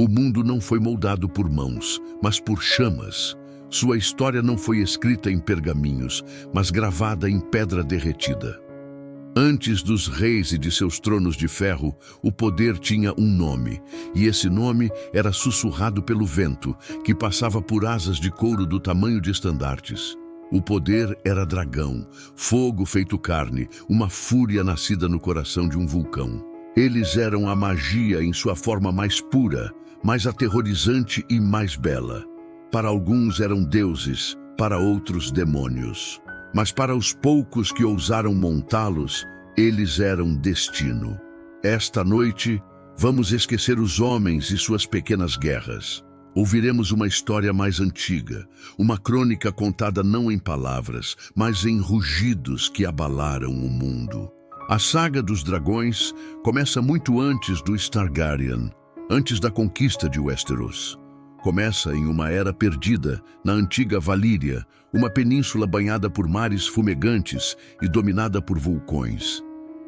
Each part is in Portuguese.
O mundo não foi moldado por mãos, mas por chamas. Sua história não foi escrita em pergaminhos, mas gravada em pedra derretida. Antes dos reis e de seus tronos de ferro, o poder tinha um nome, e esse nome era sussurrado pelo vento, que passava por asas de couro do tamanho de estandartes. O poder era dragão, fogo feito carne, uma fúria nascida no coração de um vulcão. Eles eram a magia em sua forma mais pura, mais aterrorizante e mais bela. Para alguns eram deuses, para outros demônios. Mas para os poucos que ousaram montá-los, eles eram destino. Esta noite, vamos esquecer os homens e suas pequenas guerras. Ouviremos uma história mais antiga, uma crônica contada não em palavras, mas em rugidos que abalaram o mundo. A saga dos dragões começa muito antes do Targaryen, antes da conquista de Westeros. Começa em uma era perdida, na antiga Valíria, uma península banhada por mares fumegantes e dominada por vulcões.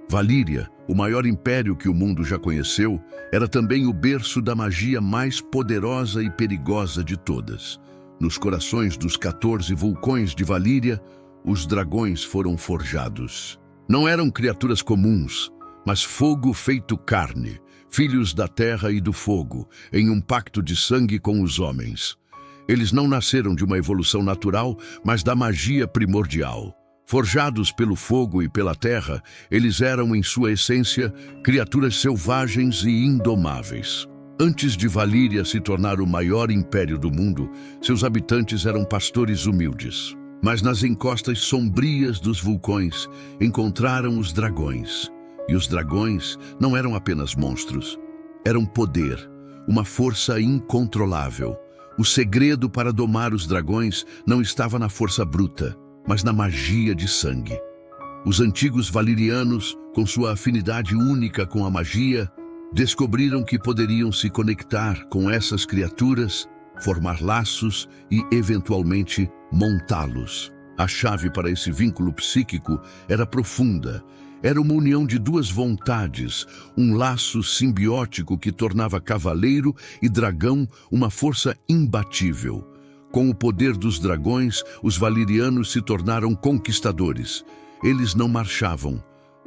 Valíria, o maior império que o mundo já conheceu, era também o berço da magia mais poderosa e perigosa de todas. Nos corações dos 14 vulcões de Valíria, os dragões foram forjados. Não eram criaturas comuns, mas fogo feito carne, filhos da terra e do fogo, em um pacto de sangue com os homens. Eles não nasceram de uma evolução natural, mas da magia primordial. Forjados pelo fogo e pela terra, eles eram, em sua essência, criaturas selvagens e indomáveis. Antes de Valíria se tornar o maior império do mundo, seus habitantes eram pastores humildes. Mas nas encostas sombrias dos vulcões, encontraram os dragões. E os dragões não eram apenas monstros. Eram poder, uma força incontrolável. O segredo para domar os dragões não estava na força bruta, mas na magia de sangue. Os antigos valirianos, com sua afinidade única com a magia, descobriram que poderiam se conectar com essas criaturas, formar laços e, eventualmente, montá-los. A chave para esse vínculo psíquico era profunda. Era uma união de duas vontades, um laço simbiótico que tornava cavaleiro e dragão uma força imbatível. Com o poder dos dragões, os valirianos se tornaram conquistadores. Eles não marchavam,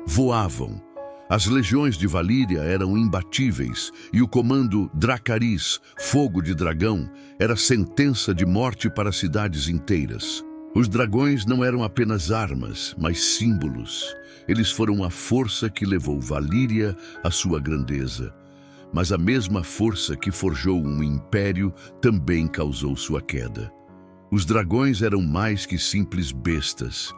voavam. As legiões de Valíria eram imbatíveis e o comando Dracarys, fogo de dragão, era sentença de morte para cidades inteiras. Os dragões não eram apenas armas, mas símbolos. Eles foram a força que levou Valíria à sua grandeza. Mas a mesma força que forjou um império também causou sua queda. Os dragões eram mais que simples bestas.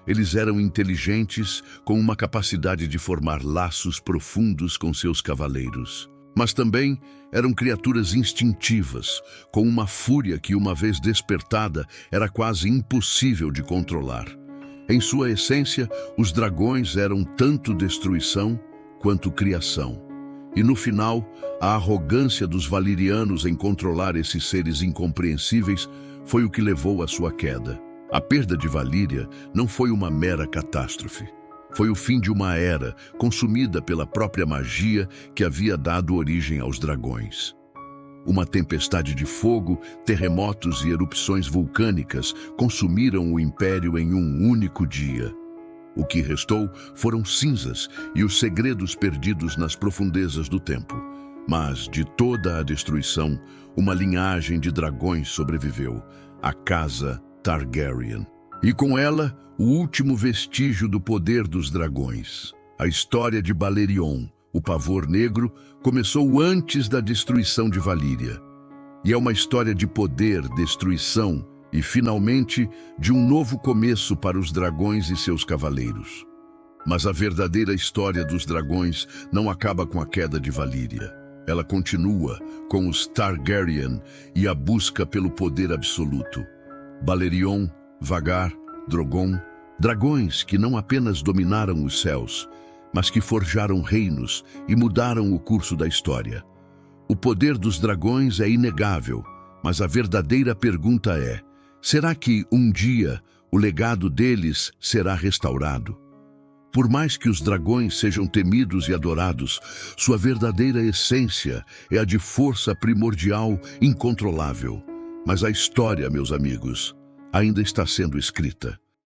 Eles eram inteligentes, com uma capacidade de formar laços profundos com seus cavaleiros. Mas também eram criaturas instintivas, com uma fúria que, uma vez despertada, era quase impossível de controlar. Em sua essência, os dragões eram tanto destruição quanto criação. E no final, a arrogância dos valirianos em controlar esses seres incompreensíveis foi o que levou à sua queda. A perda de Valíria não foi uma mera catástrofe. Foi o fim de uma era consumida pela própria magia que havia dado origem aos dragões. Uma tempestade de fogo, terremotos e erupções vulcânicas consumiram o império em um único dia. O que restou foram cinzas e os segredos perdidos nas profundezas do tempo. Mas de toda a destruição, uma linhagem de dragões sobreviveu, a Casa Targaryen. E com ela, o último vestígio do poder dos dragões. A história de Balerion, o Pavor Negro, começou antes da destruição de Valíria. E é uma história de poder, destruição e, finalmente, de um novo começo para os dragões e seus cavaleiros. Mas a verdadeira história dos dragões não acaba com a queda de Valíria. Ela continua com os Targaryen e a busca pelo poder absoluto. Balerion, Vhagar, Drogon, dragões que não apenas dominaram os céus, mas que forjaram reinos e mudaram o curso da história. O poder dos dragões é inegável, mas a verdadeira pergunta é: será que um dia o legado deles será restaurado? Por mais que os dragões sejam temidos e adorados, sua verdadeira essência é a de força primordial incontrolável. Mas a história, meus amigos, ainda está sendo escrita.